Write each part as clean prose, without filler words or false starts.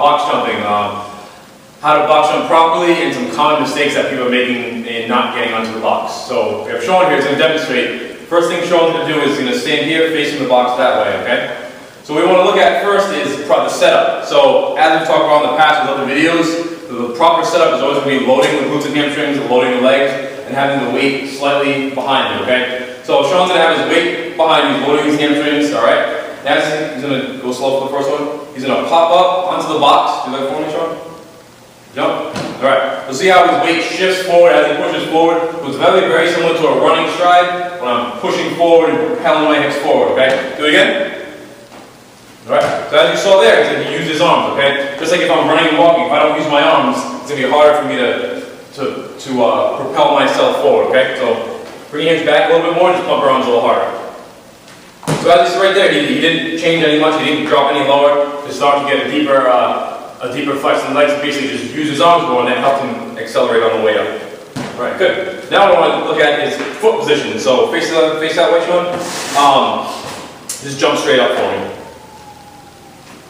box jumping, how to box jump properly, and some common mistakes that people are making in not getting onto the box. So we have Sean here is going to demonstrate. First thing Sean's going to do is going to stand here facing the box that way, okay? So what we want to look at first is the setup. So as we've talked about in the past with other videos, the proper setup is always going to be loading the glutes and hamstrings, loading the legs, and having the weight slightly behind you, okay? So Sean's going to have his weight behind you, loading his hamstrings, alright? Now he's going to go slow for the first one. He's going to pop up onto the box. Do that for me, Sean. Jump. Alright. You'll see how his weight shifts forward as he pushes forward. It's very similar to a running stride when I'm pushing forward and propelling my hips forward, okay? Do it again. Alright, so as you saw there, he used his arms, okay? Just like if I'm running and walking, if I don't use my arms, it's going to be harder for me to propel myself forward, okay? So bring your hands back a little bit more and just pump your arms a little harder. So as you see right there, he didn't change any much, he didn't drop any lower, just start to get a deeper flex in the legs, basically just use his arms more and that helped him accelerate on the way up. Alright, good. Now what I want to look at is foot position. So face that way, Sean. Just jump straight up for me.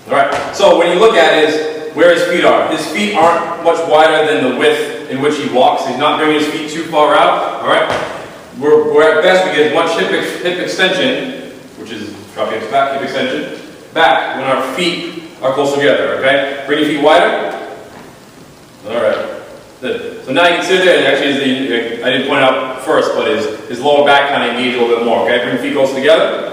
Alright, so when you look at it is where his feet are. His feet aren't much wider than the width in which he walks. He's not bringing his feet too far out. Alright? We're at best we get as much hip extension, which is drop your hips back, hip extension, back when our feet are close together, okay? Bring your feet wider. Alright. Good. So now you can see there, and actually I didn't point it out first, but his lower back kind of engaged a little bit more, okay? Bring your feet close together.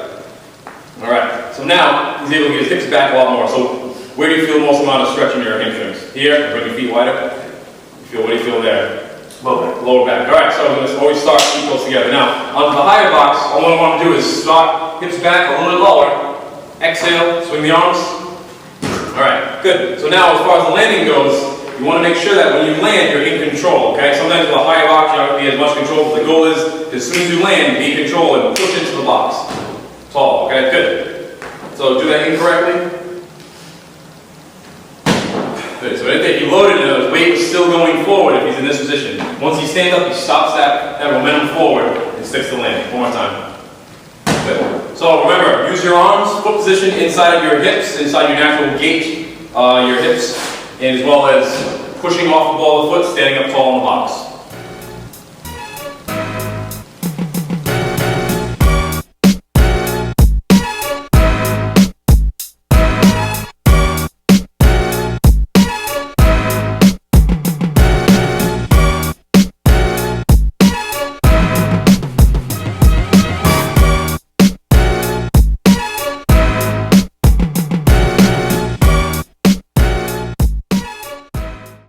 Alright, so now he's able to get his hips back a lot more. So where do you feel the most amount of stretch in your hamstrings? Here, bring your feet wider. What do you feel there? Lower back. Alright, so we're going to always start feet close together. Now, on the higher box, all I want to do is start hips back a little bit lower. Exhale, swing the arms. Alright, good. So now as far as the landing goes, you want to make sure that when you land, you're in control, okay? Sometimes with a higher box, you're not going to be as much control, but the goal is, as soon as you land, be in control and push into the box. Tall, okay, good. So do that incorrectly. Good, so if he loaded and his weight was still going forward if he's in this position. Once he stands up, he stops that momentum forward and sticks the landing. One more time. Good. So remember, use your arms, foot position inside of your hips, inside your natural gait, your hips, and as well as pushing off the ball of the foot, standing up tall in the box.